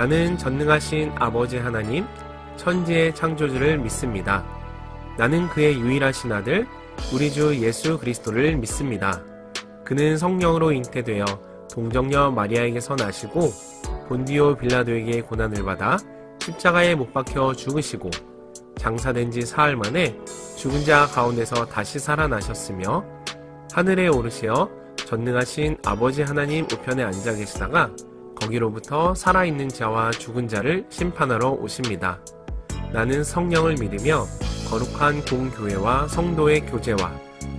나는 전능하신 아버지 하나님, 천지의 창조주를 믿습니다. 나는 그의 유일하신 아들, 우리 주 예수 그리스도를 믿습니다. 그는 성령으로 잉태되어 동정녀 마리아에게서 나시고 본디오 빌라도에게 고난을 받아 십자가에 못 박혀 죽으시고 장사된 지 사흘 만에 죽은 자 가운데서 다시 살아나셨으며 하늘에 오르시어 전능하신 아버지 하나님 우편에 앉아 계시다가 거기로부터 살아있는 자와 죽은 자를 심판하러 오십니다. 나는 성령을 믿으며 거룩한 공교회와 성도의 교제와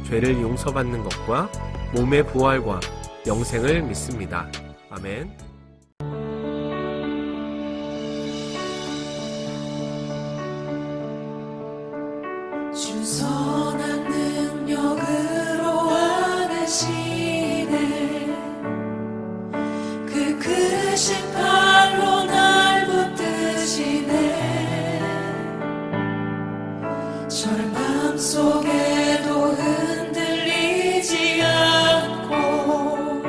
죄를 용서받는 것과 몸의 부활과 영생을 믿습니다. 아멘. 주 선한 능력으로 안으시네. 그 크신 팔로 날 붙드시네. 절망 속에도 흔들리지 않고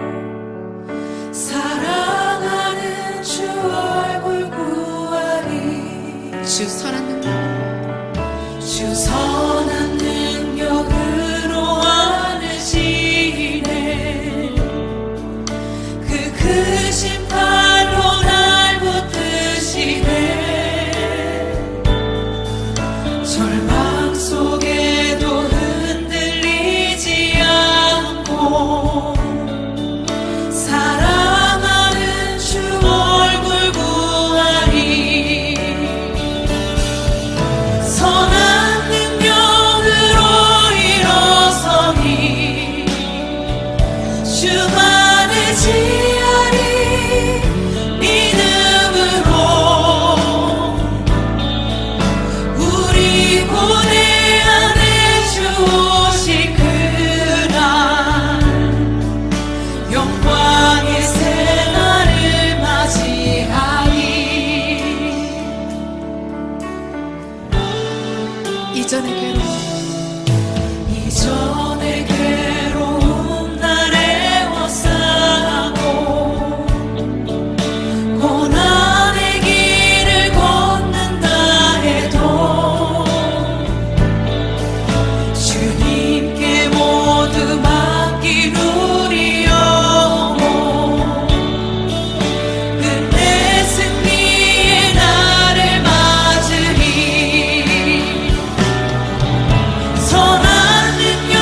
사랑하는 주 얼굴 구하리. 주 선한 능력, 주 선한 능력으로 안으시네. 그 크신 팔로 날 붙드시네. 절망 속에도 흔들리지 않고 사랑하는 주 얼굴 구하리. 선한 능력으로 일어서니 주만을 지하리. 믿음으로 우리 고뇌 안에 주 오실 그날 영광의 새날을 맞이하리. 이전의 괴로움 날 애워싸고 고난의 길을 걷는다 해도 주님께 모두 맡긴 우리 영혼 끝내 승리의 날을 맞으리. 선한 능력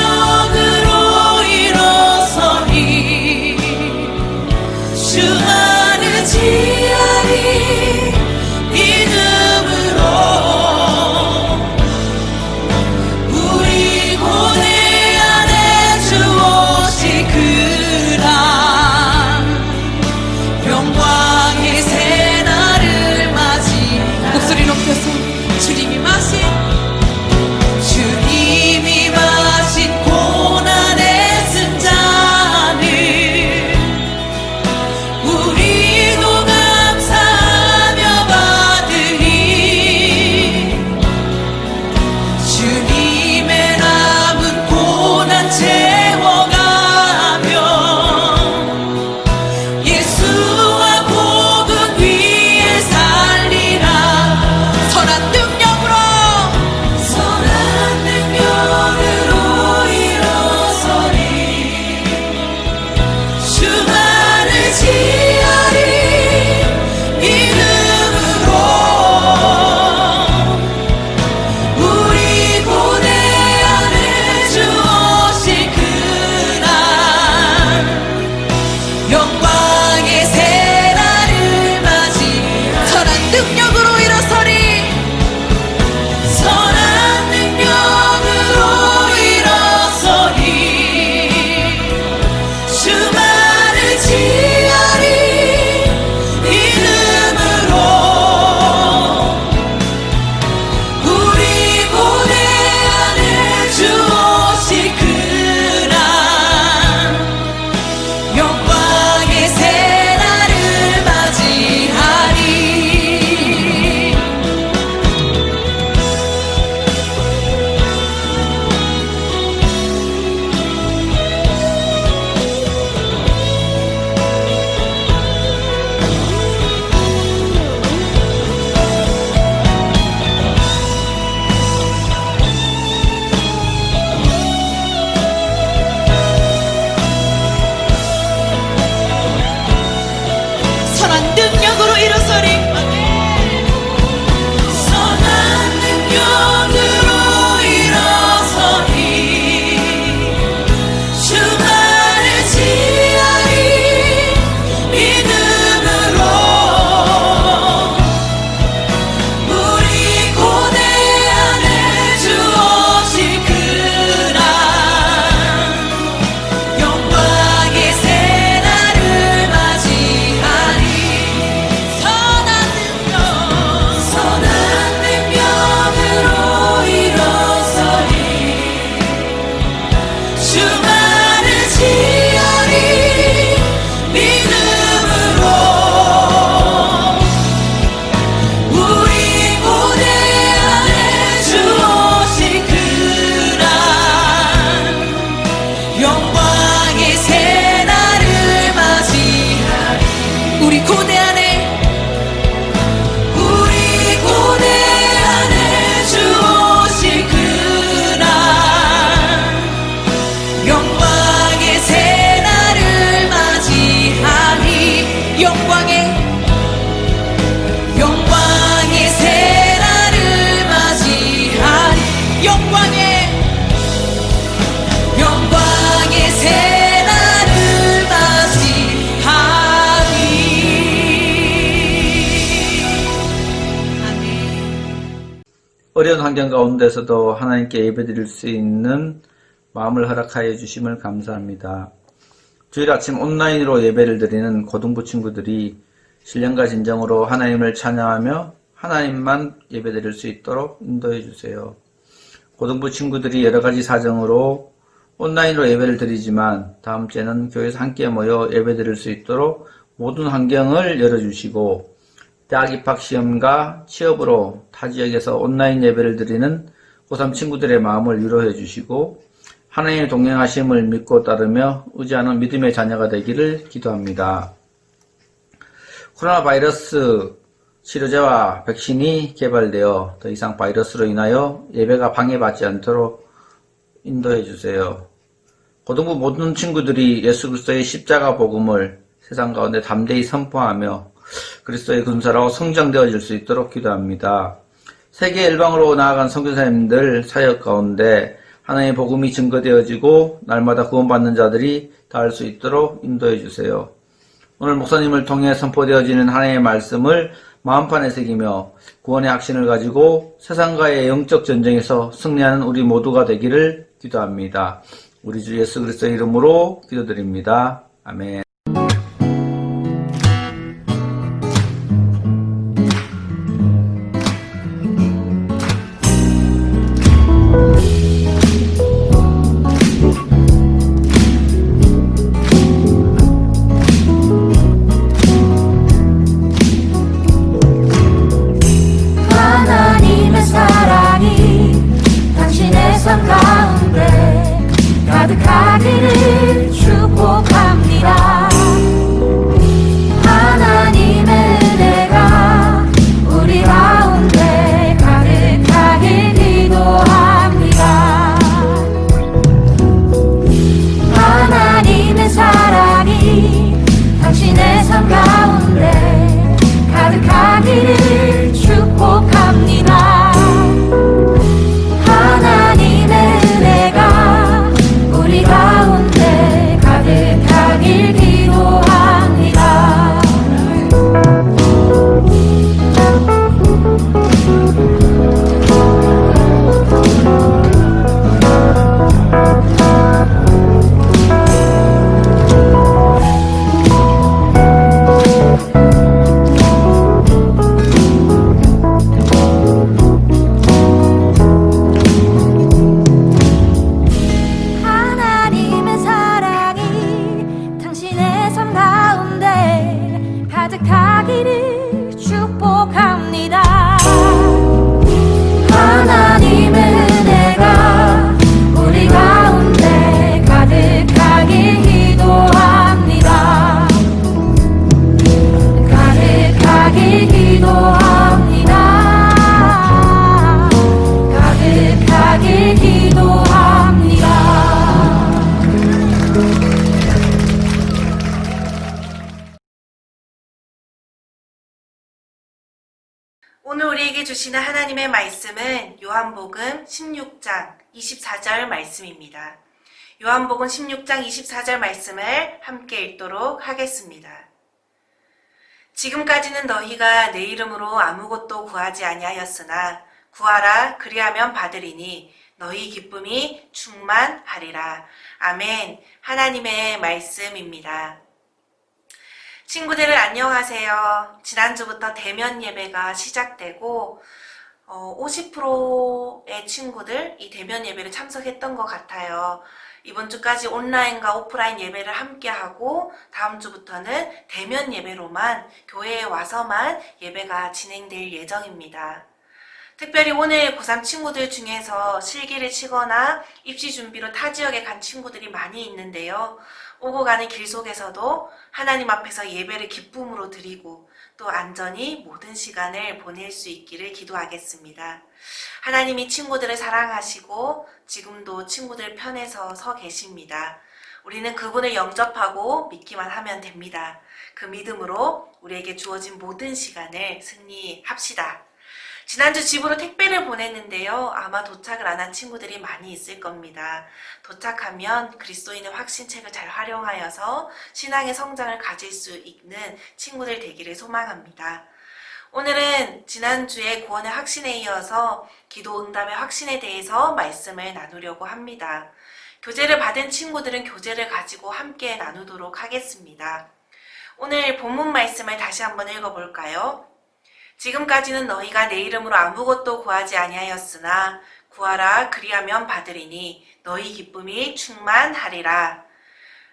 어려운 환경 가운데서도 하나님께 예배드릴 수 있는 마음을 허락하여 주심을 감사합니다. 주일 아침 온라인으로 예배를 드리는 고등부 친구들이 신령과 진정으로 하나님을 찬양하며 하나님만 예배드릴 수 있도록 인도해 주세요. 고등부 친구들이 여러 가지 사정으로 온라인으로 예배를 드리지만 다음 주에는 교회에서 함께 모여 예배드릴 수 있도록 모든 환경을 열어주시고, 대학 입학 시험과 취업으로 타 지역에서 온라인 예배를 드리는 고3 친구들의 마음을 위로해 주시고, 하나님의 동행하심을 믿고 따르며 의지하는 믿음의 자녀가 되기를 기도합니다. 코로나 바이러스 치료제와 백신이 개발되어 더 이상 바이러스로 인하여 예배가 방해받지 않도록 인도해 주세요. 고등부 모든 친구들이 예수 그리스도의 십자가 복음을 세상 가운데 담대히 선포하며 그리스도의 군사로 성장되어질 수 있도록 기도합니다. 세계 일방으로 나아간 선교사님들 사역 가운데 하나님의 복음이 증거되어지고 날마다 구원받는 자들이 닿을 수 있도록 인도해 주세요. 오늘 목사님을 통해 선포되어지는 하나님의 말씀을 마음판에 새기며 구원의 확신을 가지고 세상과의 영적 전쟁에서 승리하는 우리 모두가 되기를 기도합니다. 우리 주 예수 그리스도의 이름으로 기도드립니다. 아멘. 하나님의 사랑이 당신의 삶 가운데 가득하기를 축복합니다. 하나님의 은혜가 우리 가운데 가득하길 기도합니다. 하나님의 사랑이 당신의 삶 가운데 가득하기를 축복합니다. 하나님의 은혜가 우리 가운데 가득하길 기도합니다. 하나님의 사랑이 당신의 삶 가운데 가득하기를 축복합니다. 하나님의 은혜가 우리 가운데 가득하길 기도합니다. 가득하길 기도합니다. 가득하길 기도합니다. 오늘 우리에게 주시는 하나님의 말씀은 요한복음 16장 24절 말씀입니다. 요한복음 16장 24절 말씀을 함께 읽도록 하겠습니다. 지금까지는 너희가 내 이름으로 아무것도 구하지 아니하였으나 구하라 그리하면 받으리니 너희 기쁨이 충만하리라. 아멘. 하나님의 말씀입니다. 친구들 안녕하세요. 지난주부터 대면 예배가 시작되고 50%의 친구들 이 대면 예배를 참석했던 것 같아요. 이번 주까지 온라인과 오프라인 예배를 함께 하고 다음 주부터는 대면 예배로만 교회에 와서만 예배가 진행될 예정입니다. 특별히 오늘 고3 친구들 중에서 실기를 치거나 입시 준비로 타 지역에 간 친구들이 많이 있는데요. 오고 가는 길 속에서도 하나님 앞에서 예배를 기쁨으로 드리고 또 안전히 모든 시간을 보낼 수 있기를 기도하겠습니다. 하나님이 친구들을 사랑하시고 지금도 친구들 편에서 서 계십니다. 우리는 그분을 영접하고 믿기만 하면 됩니다. 그 믿음으로 우리에게 주어진 모든 시간을 승리합시다. 지난주 집으로 택배를 보냈는데요. 아마 도착을 안 한 친구들이 많이 있을 겁니다. 도착하면 그리스도인의 확신책을 잘 활용하여서 신앙의 성장을 가질 수 있는 친구들 되기를 소망합니다. 오늘은 지난주에 구원의 확신에 이어서 기도 응답의 확신에 대해서 말씀을 나누려고 합니다. 교제를 받은 친구들은 교제를 가지고 함께 나누도록 하겠습니다. 오늘 본문 말씀을 다시 한번 읽어볼까요? 지금까지는 너희가 내 이름으로 아무것도 구하지 아니하였으나 구하라 그리하면 받으리니 너희 기쁨이 충만하리라.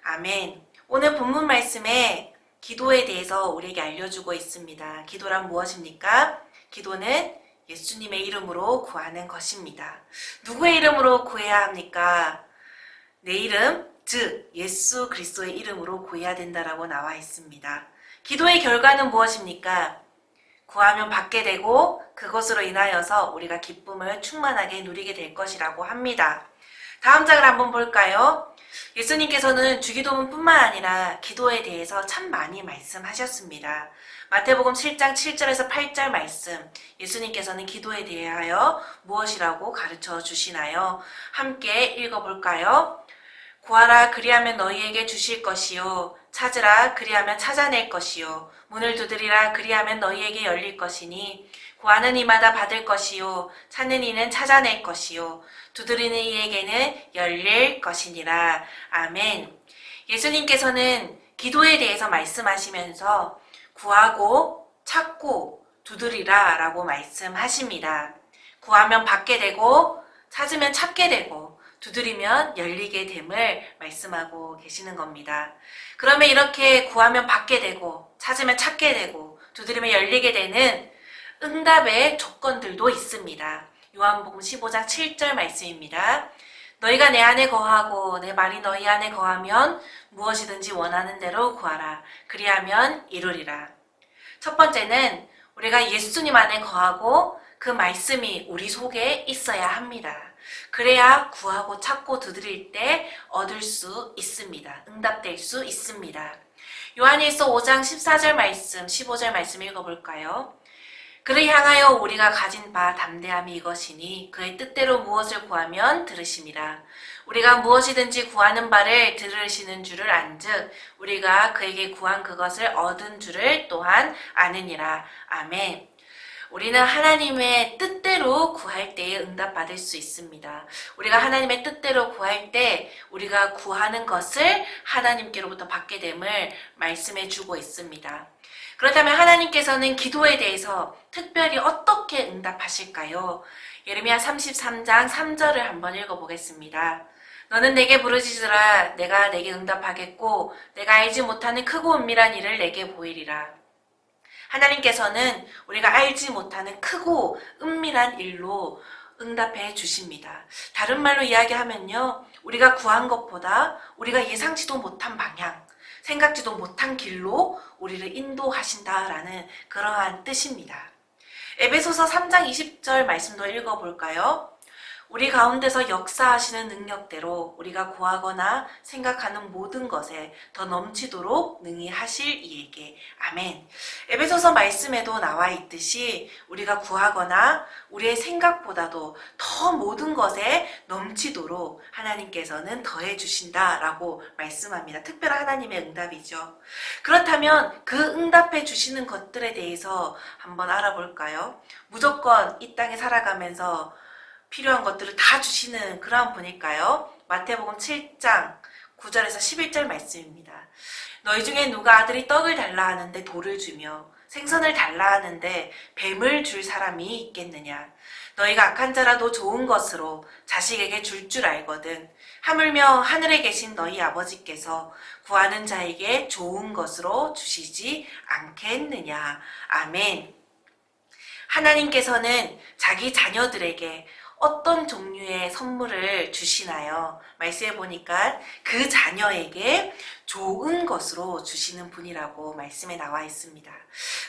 아멘. 오늘 본문 말씀에 기도에 대해서 우리에게 알려주고 있습니다. 기도란 무엇입니까? 기도는 예수님의 이름으로 구하는 것입니다. 누구의 이름으로 구해야 합니까? 내 이름, 즉 예수 그리스도의 이름으로 구해야 된다라고 나와 있습니다. 기도의 결과는 무엇입니까? 구하면 받게 되고 그것으로 인하여서 우리가 기쁨을 충만하게 누리게 될 것이라고 합니다. 다음 장을 한번 볼까요? 예수님께서는 주기도문뿐만 아니라 기도에 대해서 참 많이 말씀하셨습니다. 마태복음 7장 7절에서 8절 말씀, 예수님께서는 기도에 대하여 무엇이라고 가르쳐 주시나요? 함께 읽어볼까요? 구하라 그리하면 너희에게 주실 것이요 찾으라 그리하면 찾아낼 것이요 문을 두드리라 그리하면 너희에게 열릴 것이니 구하는 이마다 받을 것이요 찾는 이는 찾아낼 것이요 두드리는 이에게는 열릴 것이니라. 아멘. 예수님께서는 기도에 대해서 말씀하시면서 구하고 찾고 두드리라 라고 말씀하십니다. 구하면 받게 되고 찾으면 찾게 되고 두드리면 열리게 됨을 말씀하고 계시는 겁니다. 그러면 이렇게 구하면 받게 되고 찾으면 찾게 되고 두드리면 열리게 되는 응답의 조건들도 있습니다. 요한복음 15장 7절 말씀입니다. 너희가 내 안에 거하고 내 말이 너희 안에 거하면 무엇이든지 원하는 대로 구하라. 그리하면 이루리라. 첫 번째는 우리가 예수님 안에 거하고 그 말씀이 우리 속에 있어야 합니다. 그래야 구하고 찾고 두드릴 때 얻을 수 있습니다. 응답될 수 있습니다. 요한일서 5장 14절 말씀, 15절 말씀 읽어볼까요? 그를 향하여 우리가 가진 바 담대함이 이것이니 그의 뜻대로 무엇을 구하면 들으심이라. 우리가 무엇이든지 구하는 바를 들으시는 줄을 안즉 우리가 그에게 구한 그것을 얻은 줄을 또한 아느니라. 아멘. 우리는 하나님의 뜻대로 구할 때에 응답받을 수 있습니다. 우리가 하나님의 뜻대로 구할 때 우리가 구하는 것을 하나님께로부터 받게 됨을 말씀해 주고 있습니다. 그렇다면 하나님께서는 기도에 대해서 특별히 어떻게 응답하실까요? 예레미야 33장 3절을 한번 읽어보겠습니다. 너는 내게 부르짖으라 내가 내게 응답하겠고 내가 알지 못하는 크고 은밀한 일을 내게 보이리라. 하나님께서는 우리가 알지 못하는 크고 은밀한 일로 응답해 주십니다. 다른 말로 이야기하면요, 우리가 구한 것보다 우리가 예상치도 못한 방향, 생각지도 못한 길로 우리를 인도하신다라는 그러한 뜻입니다. 에베소서 3장 20절 말씀도 읽어볼까요? 우리 가운데서 역사하시는 능력대로 우리가 구하거나 생각하는 모든 것에 더 넘치도록 능히 하실 이에게. 아멘. 에베소서 말씀에도 나와 있듯이 우리가 구하거나 우리의 생각보다도 더 모든 것에 넘치도록 하나님께서는 더해 주신다라고 말씀합니다. 특별한 하나님의 응답이죠. 그렇다면 그 응답해 주시는 것들에 대해서 한번 알아볼까요? 무조건 이 땅에 살아가면서 필요한 것들을 다 주시는 그러한 분일까요? 마태복음 7장 9절에서 11절 말씀입니다. 너희 중에 누가 아들이 떡을 달라 하는데 돌을 주며 생선을 달라 하는데 뱀을 줄 사람이 있겠느냐? 너희가 악한 자라도 좋은 것으로 자식에게 줄 알거든. 하물며 하늘에 계신 너희 아버지께서 구하는 자에게 좋은 것으로 주시지 않겠느냐? 아멘. 하나님께서는 자기 자녀들에게 어떤 종류의 선물을 주시나요? 말씀해 보니까 그 자녀에게 좋은 것으로 주시는 분이라고 말씀에 나와 있습니다.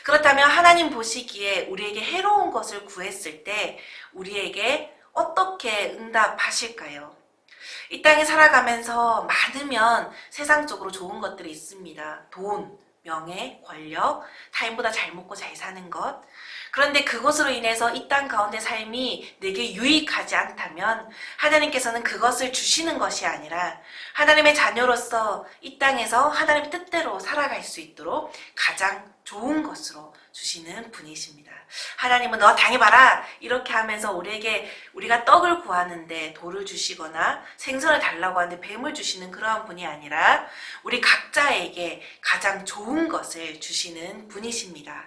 그렇다면 하나님 보시기에 우리에게 해로운 것을 구했을 때 우리에게 어떻게 응답하실까요? 이 땅에 살아가면서 많으면 세상적으로 좋은 것들이 있습니다. 돈, 명예, 권력, 타인보다 잘 먹고 잘 사는 것. 그런데 그것으로 인해서 이 땅 가운데 삶이 내게 유익하지 않다면 하나님께서는 그것을 주시는 것이 아니라 하나님의 자녀로서 이 땅에서 하나님의 뜻대로 살아갈 수 있도록 가장 좋은 것으로 주시는 분이십니다. 하나님은 너 당해봐라 이렇게 하면서 우리가 떡을 구하는데 돌을 주시거나 생선을 달라고 하는데 뱀을 주시는 그러한 분이 아니라 우리 각자에게 가장 좋은 것을 주시는 분이십니다.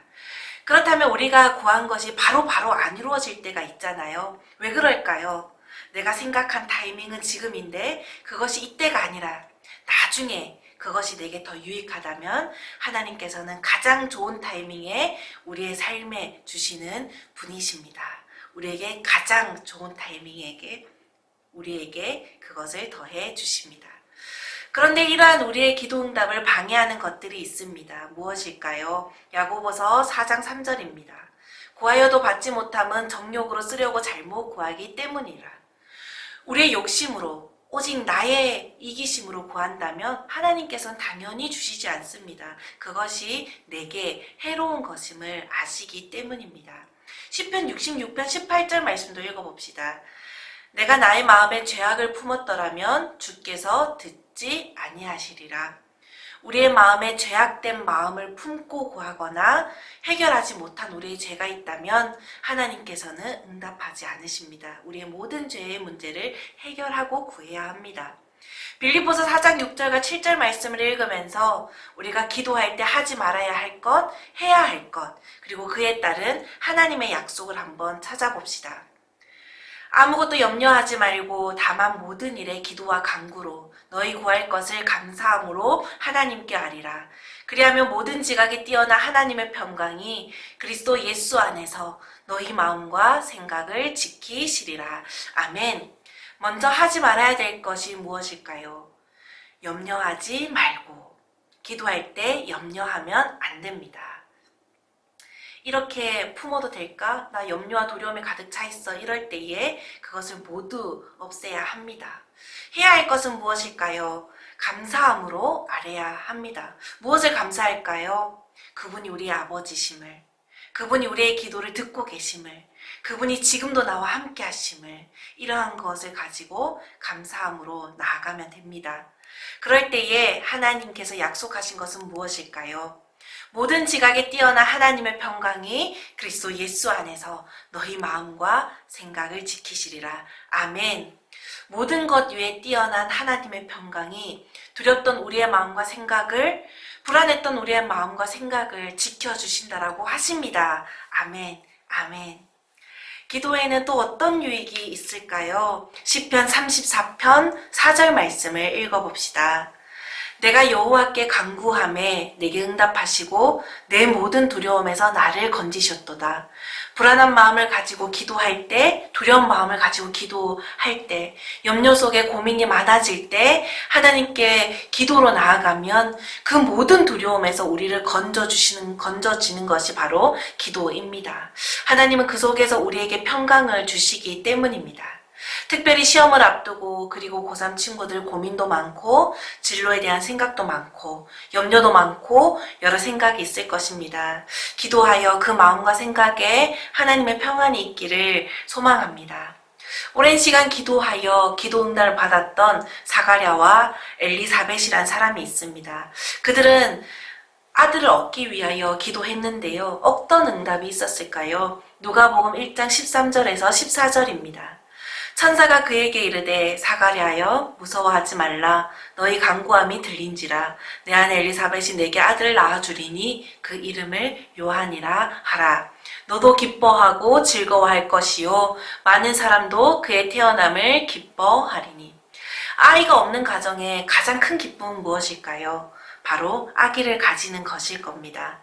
그렇다면 우리가 구한 것이 바로 안 이루어질 때가 있잖아요. 왜 그럴까요? 내가 생각한 타이밍은 지금인데 그것이 이때가 아니라 나중에 그것이 내게 더 유익하다면 하나님께서는 가장 좋은 타이밍에 우리의 삶에 주시는 분이십니다. 우리에게 가장 좋은 타이밍에 우리에게 그것을 더해 주십니다. 그런데 이러한 우리의 기도응답을 방해하는 것들이 있습니다. 무엇일까요? 야고보서 4장 3절입니다. 구하여도 받지 못함은 정욕으로 쓰려고 잘못 구하기 때문이라. 우리의 욕심으로 오직 나의 이기심으로 구한다면 하나님께서는 당연히 주시지 않습니다. 그것이 내게 해로운 것임을 아시기 때문입니다. 시편 66편 18절 말씀도 읽어봅시다. 내가 나의 마음에 죄악을 품었더라면 주께서 듣지 아니하시리라. 우리의 마음에 죄악된 마음을 품고 구하거나 해결하지 못한 우리의 죄가 있다면 하나님께서는 응답하지 않으십니다. 우리의 모든 죄의 문제를 해결하고 구해야 합니다. 빌립보서 4장 6절과 7절 말씀을 읽으면서 우리가 기도할 때 하지 말아야 할 것, 해야 할 것, 그리고 그에 따른 하나님의 약속을 한번 찾아봅시다. 아무것도 염려하지 말고 다만 모든 일에 기도와 간구로 너희 구할 것을 감사함으로 하나님께 아리라. 그리하면 모든 지각에 뛰어나 하나님의 평강이 그리스도 예수 안에서 너희 마음과 생각을 지키시리라. 아멘. 먼저 하지 말아야 될 것이 무엇일까요? 염려하지 말고. 기도할 때 염려하면 안 됩니다. 이렇게 품어도 될까? 나 염려와 두려움에 가득 차 있어. 이럴 때에 그것을 모두 없애야 합니다. 해야 할 것은 무엇일까요? 감사함으로 아뢰야 합니다. 무엇을 감사할까요? 그분이 우리의 아버지심을, 그분이 우리의 기도를 듣고 계심을, 그분이 지금도 나와 함께 하심을, 이러한 것을 가지고 감사함으로 나아가면 됩니다. 그럴 때에 하나님께서 약속하신 것은 무엇일까요? 모든 지각에 뛰어나 하나님의 평강이 그리스도 예수 안에서 너희 마음과 생각을 지키시리라. 아멘. 모든 것 위에 뛰어난 하나님의 평강이 두렵던 우리의 마음과 생각을, 불안했던 우리의 마음과 생각을 지켜주신다라고 하십니다. 아멘. 아멘. 기도에는 또 어떤 유익이 있을까요? 시편 34편 4절 말씀을 읽어봅시다. 내가 여호와께 간구하매 내게 응답하시고 내 모든 두려움에서 나를 건지셨도다. 불안한 마음을 가지고 기도할 때, 두려운 마음을 가지고 기도할 때, 염려 속에 고민이 많아질 때 하나님께 기도로 나아가면 그 모든 두려움에서 우리를 건져지는 것이 바로 기도입니다. 하나님은 그 속에서 우리에게 평강을 주시기 때문입니다. 특별히 시험을 앞두고 그리고 고3 친구들 고민도 많고 진로에 대한 생각도 많고 염려도 많고 여러 생각이 있을 것입니다. 기도하여 그 마음과 생각에 하나님의 평안이 있기를 소망합니다. 오랜 시간 기도하여 기도 응답을 받았던 사가랴와 엘리사벳이라는 사람이 있습니다. 그들은 아들을 얻기 위하여 기도했는데요. 어떤 응답이 있었을까요? 누가복음 1장 13절에서 14절입니다. 천사가 그에게 이르되 사가랴여 무서워하지 말라. 너희 간구함이 들린지라. 내 아내 엘리사벳이 내게 아들을 낳아주리니 그 이름을 요한이라 하라. 너도 기뻐하고 즐거워할 것이요 많은 사람도 그의 태어남을 기뻐하리니. 아이가 없는 가정의 가장 큰 기쁨은 무엇일까요? 바로 아기를 가지는 것일 겁니다.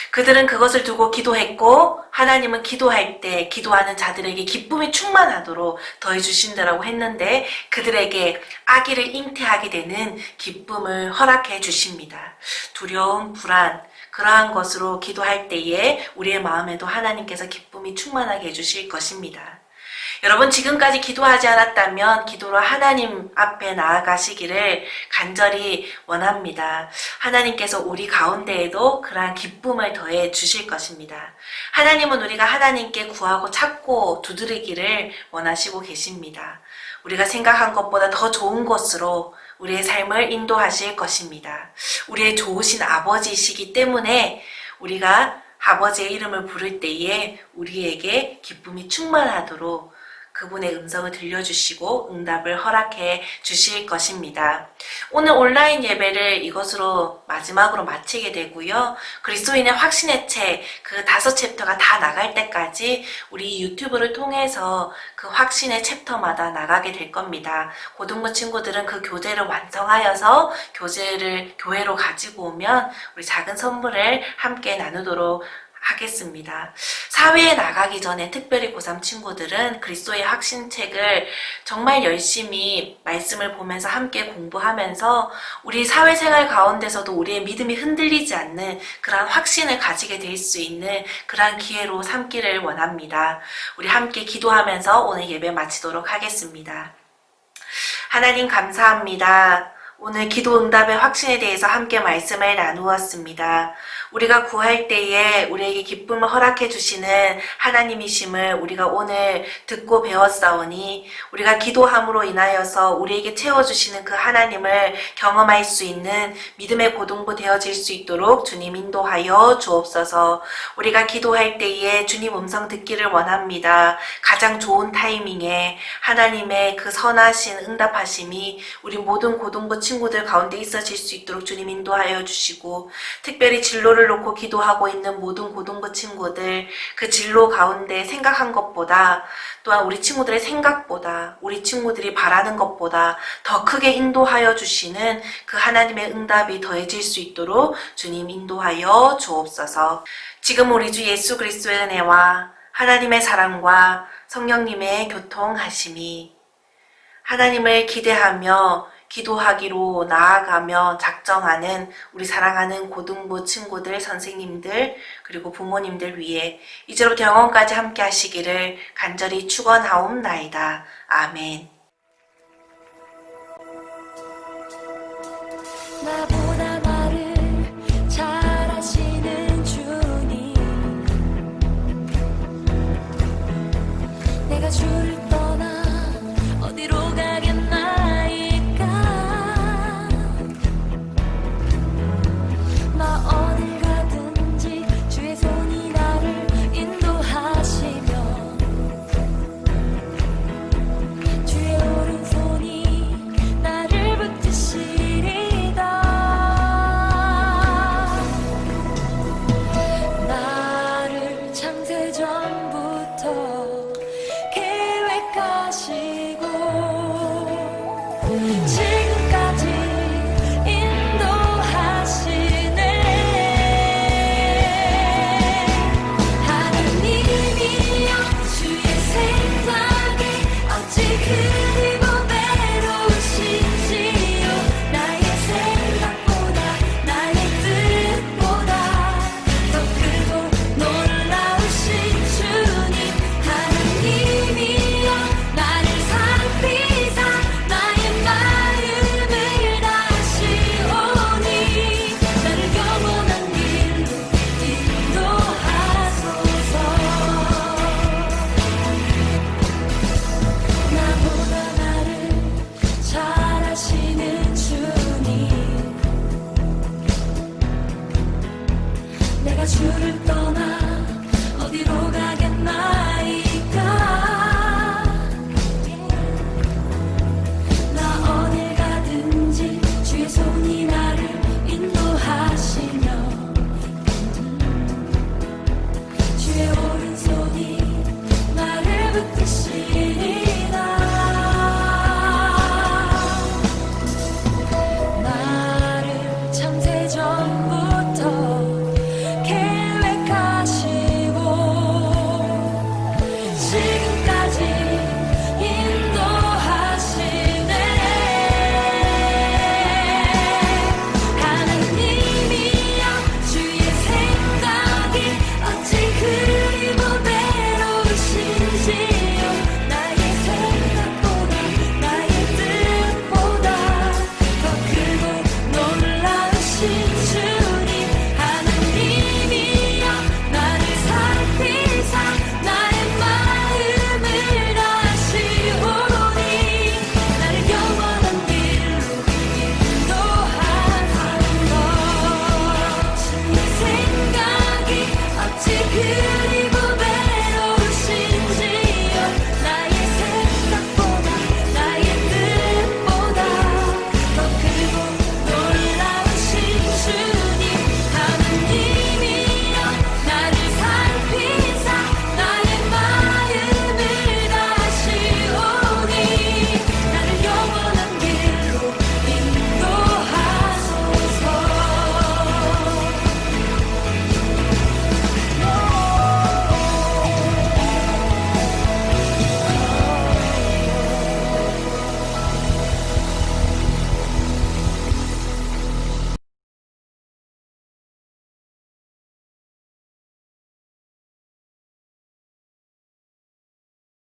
그들은 그것을 두고 기도했고 하나님은 기도할 때 기도하는 자들에게 기쁨이 충만하도록 더해주신다라고 했는데 그들에게 아기를 잉태하게 되는 기쁨을 허락해 주십니다. 두려움, 불안, 그러한 것으로 기도할 때에 우리의 마음에도 하나님께서 기쁨이 충만하게 해주실 것입니다. 여러분 지금까지 기도하지 않았다면 기도로 하나님 앞에 나아가시기를 간절히 원합니다. 하나님께서 우리 가운데에도 그러한 기쁨을 더해 주실 것입니다. 하나님은 우리가 하나님께 구하고 찾고 두드리기를 원하시고 계십니다. 우리가 생각한 것보다 더 좋은 것으로 우리의 삶을 인도하실 것입니다. 우리의 좋으신 아버지이시기 때문에 우리가 아버지의 이름을 부를 때에 우리에게 기쁨이 충만하도록 그분의 음성을 들려주시고 응답을 허락해 주실 것입니다. 오늘 온라인 예배를 이것으로 마지막으로 마치게 되고요. 그리스도인의 확신의 책 그 5챕터가 다 나갈 때까지 우리 유튜브를 통해서 그 확신의 챕터마다 나가게 될 겁니다. 고등부 친구들은 그 교재를 완성하여서 교회로 가지고 오면 우리 작은 선물을 함께 나누도록 하겠습니다. 사회에 나가기 전에 특별히 고3 친구들은 그리스도의 확신책을 정말 열심히 말씀을 보면서 함께 공부하면서 우리 사회생활 가운데서도 우리의 믿음이 흔들리지 않는 그러한 확신을 가지게 될 수 있는 그러한 기회로 삼기를 원합니다. 우리 함께 기도하면서 오늘 예배 마치도록 하겠습니다. 하나님 감사합니다. 오늘 기도 응답의 확신에 대해서 함께 말씀을 나누었습니다. 우리가 구할 때에 우리에게 기쁨을 허락해 주시는 하나님이심을 우리가 오늘 듣고 배웠사오니 우리가 기도함으로 인하여서 우리에게 채워주시는 그 하나님을 경험할 수 있는 믿음의 고등부 되어질 수 있도록 주님 인도하여 주옵소서. 우리가 기도할 때에 주님 음성 듣기를 원합니다. 가장 좋은 타이밍에 하나님의 그 선하신 응답하심이 우리 모든 고등부 친구들 가운데 있어질 수 있도록 주님 인도하여 주시고, 특별히 진로를 놓고 기도하고 있는 모든 고등부 친구들 그 진로 가운데 생각한 것보다, 또한 우리 친구들의 생각보다, 우리 친구들이 바라는 것보다 더 크게 인도하여 주시는 그 하나님의 응답이 더해질 수 있도록 주님 인도하여 주옵소서. 지금 우리 주 예수 그리스도의 은혜와 하나님의 사랑과 성령님의 교통하심이 하나님을 기대하며 기도하기로 나아가며 작정하는 우리 사랑하는 고등부 친구들, 선생님들, 그리고 부모님들 위해 이제로부터 영원까지 함께 하시기를 간절히 축원하옵나이다. 아멘. 나보다 나를 잘 아시는 주님, 내가 주를 떠나 어디로 가겠나이까. 나 어딜 가든지 주의 손이 나를 인도하시며 주의 오른손이 나를 붙드시리다. 나를 창세전부터 계획하시고